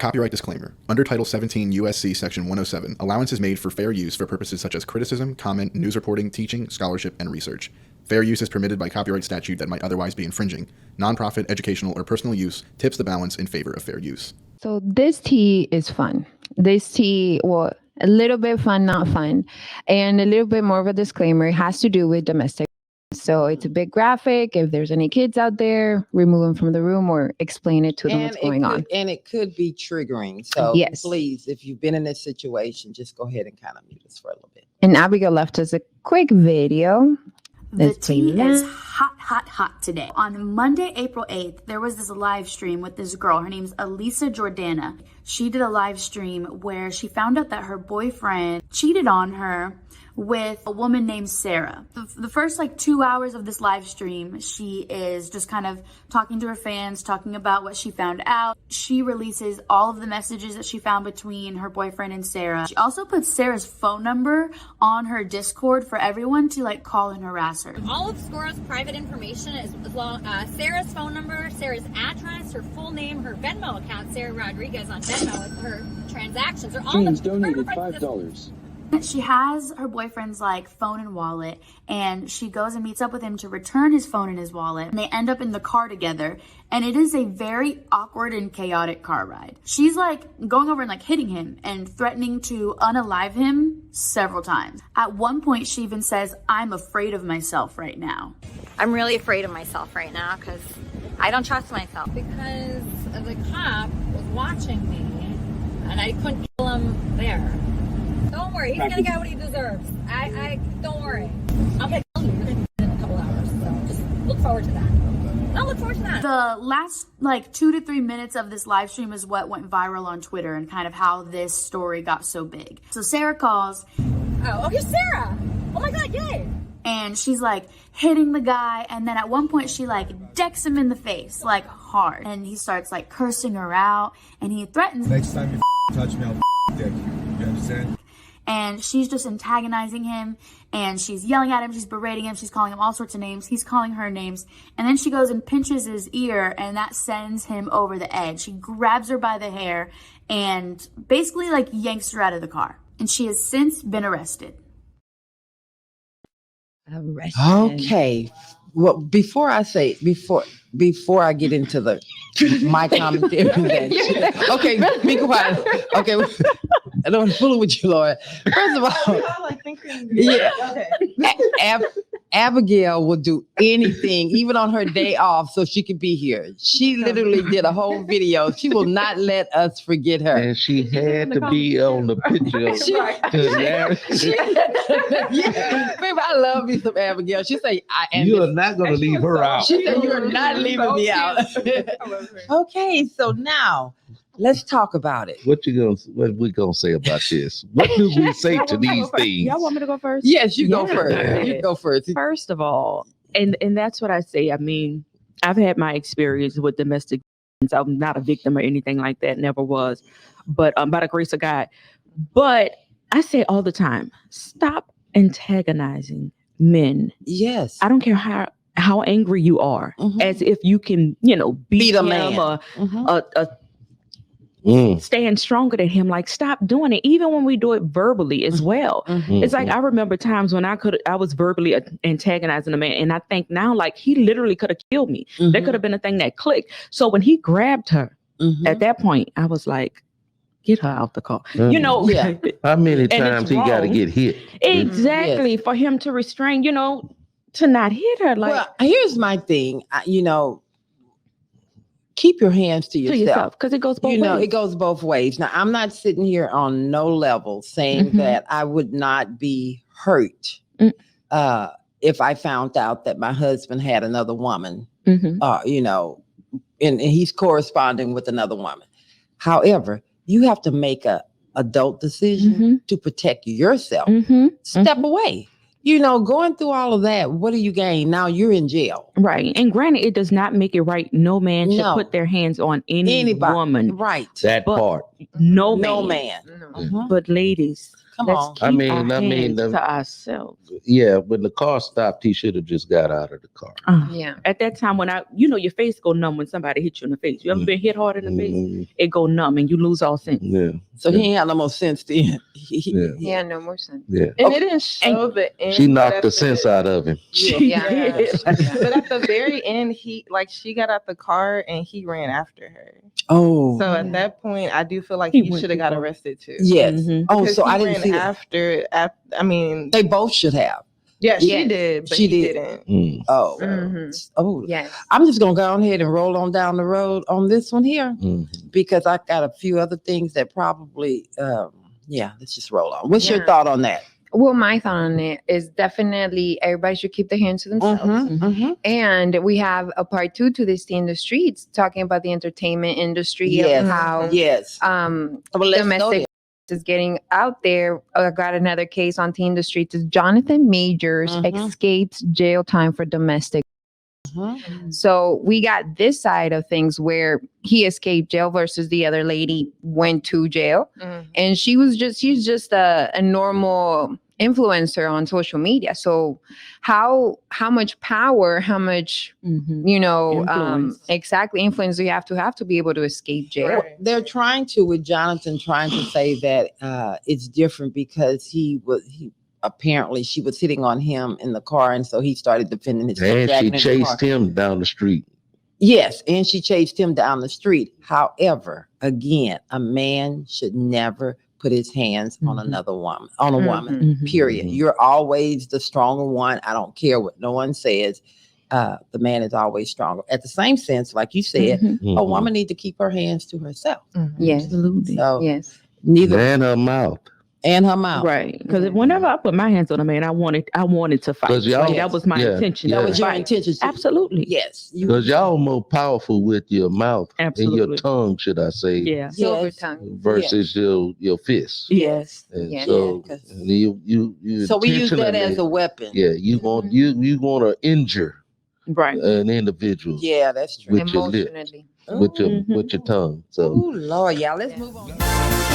Copyright disclaimer. Under Title 17 U.S.C. Section 107, allowance is made for fair use for purposes such as criticism, comment, news reporting, teaching, scholarship, and research. Fair use is permitted by copyright statute that might otherwise be infringing. Nonprofit, educational, or personal use tips the balance in favor of fair use. So this tea is fun. This tea, well, a little bit fun, not fun. And a little bit more of a disclaimer. It has to do with domestic. So it's a bit graphic. If there's any kids out there, remove them from the room or explain it to them what's going on. And it could be triggering. So yes, please, if you've been in this situation, just go ahead and kind of mute us for a little bit. And Abigail left us a quick video. The tea is hot today. On Monday, April 8th, there was this live stream with this girl. Her name's Elisa Jordana. She did a live stream where she found out that her boyfriend cheated on her with a woman named Sarah. The first 2 hours of this live stream, she is just kind of talking to her fans, talking about what she found out. She releases all of the messages that she found between her boyfriend and Sarah. She also puts Sarah's phone number on her Discord for everyone to call and harass her. All of Scora's private information is Sarah's phone number, Sarah's address, her full name, her Venmo account, Sarah Rodriguez on Venmo with her transactions. Are all James donated $5. She has her boyfriend's phone and wallet, and she goes and meets up with him to return his phone and his wallet. And they end up in the car together, and it is a very awkward and chaotic car ride. She's going over and hitting him and threatening to unalive him several times. At one point, she even says, "I'm afraid of myself right now." I'm really afraid of myself right now because I don't trust myself. Because the cop was watching me, and I couldn't kill him there. Don't worry, he's gonna get what he deserves. I don't worry. I'll get you in a couple hours, so just look forward to that. I'll look forward to that. The last 2 to 3 minutes of this live stream is what went viral on Twitter and kind of how this story got so big. So Sarah calls. Oh, here's Sarah. Oh my God, yay. And she's hitting the guy, and then at one point she decks him in the face hard, and he starts cursing her out, and he threatens. Next time you touch me, I'll deck you. You understand? And she's just antagonizing him, and she's yelling at him, she's berating him, she's calling him all sorts of names, he's calling her names, and then she goes and pinches his ear, and that sends him over the edge. She grabs her by the hair and basically yanks her out of the car, and she has since been arrested. Okay. Well, before I get into my commentary, okay, be quiet. Okay, I don't want to fool with you, Lord. First of all, yeah, okay. Abigail will do anything, even on her day off, so she can be here. She literally did a whole video. She will not let us forget her. And she had to be on the picture. Yeah, baby, I love me some Abigail. She say, "You are not going to leave her out." She said, "You are not leaving me out." Okay, so now let's talk about it. What we gonna say about this? What do we say to these things? Y'all want me to go first? Yes, you go first. You go first. First of all, and that's what I say. I mean, I've had my experience with domestic violence. I'm not a victim or anything like that. Never was. But by the grace of God. But I say all the time, stop antagonizing men. Yes. I don't care how angry you are, as if you can, beat a him man. Stand stronger than him. Stop doing it. Even when we do it verbally as well. It's I remember times when I was verbally antagonizing a man, and I think now he literally could have killed me. There could have been a thing that clicked. So when he grabbed her at that point, I was like, get her out the car. Yeah. How many times he got to get hit? Exactly. Yes. For him to restrain, to not hit her. Well, here's my thing. Keep your hands to yourself, because it goes both ways. It goes both ways. Now, I'm not sitting here on no level saying that I would not be hurt if I found out that my husband had another woman, and he's corresponding with another woman. However, you have to make a adult decision to protect yourself. Step away. Going through all of that, what do you gain? Now you're in jail. Right. And granted, it does not make it right. No man should put their hands on anybody. Woman. Right. That part. No man. But ladies, Come Let's on. keep I mean, Our I mean, hands to ourselves. yeah. When the car stopped, he should have just got out of the car. Yeah. At that time when your face go numb when somebody hit you in the face. You ever been hit hard in the face? Mhm. It go numb and you lose all sense. Yeah. So he ain't had no more sense then. Yeah, no more sense. Yeah. And Okay. it didn't show the end. She but knocked at the sense out of him. Yeah. Yeah. Yeah. But at the very end, she got out the car and he ran after her. Oh. So at that point, I do feel like He he went should have too got far. arrested too. Yes. Mhm. Oh, Because so he I didn't ran see that. after. I mean, They both should have. yeah, she Yes. did, but She he did. didn't. Mm. Oh. Mhm. Oh. Yes. I'm just gonna go ahead and roll on down the road on this one here Mhm. because I got a few other things that probably let's just roll on. What's your Yeah. thought on that? Well, my thought on it is definitely everybody should keep their hands to themselves. And we have a part 2 to this in the streets, talking about the entertainment industry Yes. and how Yes. um Well, let's go domestic is getting out there. I got another case on Teen the Streets. Is Jonathan Majors escapes jail time for domestic. So we got this side of things where he escaped jail versus the other lady went to jail, and she's just a normal influencer on social media. So how much power, how much Influence. exactly influence do you have to be able to escape jail? Right. They're trying to with Jonathan trying to say that it's different because he apparently she was sitting on him in the car and so he started defending himself. And she dragging in the chased car. him down the street. Yes, and she chased him down the street. However, again, a man should never put his hands on another woman, on a woman, period. You're always the stronger one. I don't care what no one says. The man is always stronger. At the same sense, like you said, a woman needs to keep her hands to herself. Yes. Absolutely. So Yes. neither Man, her mouth. and her mouth. Right. Because whenever I put my hands on a man, I wanted to fight. 'Cause y'all- Like, that was my intention. That Yeah. was your Fight. intention. Absolutely. Yes. Because y'all more powerful with your mouth and your Absolutely. tongue, should I say, Yeah. Silver Yes. tongue. versus your fist. Yes. And Yeah. so Yeah, 'cause- you So we use that intentionally- as a weapon. Yeah, you want to injure Right. an individual Yeah, that's true. with your lip, Emotionally. with your tongue. So Oh Lord, y'all. Let's move on.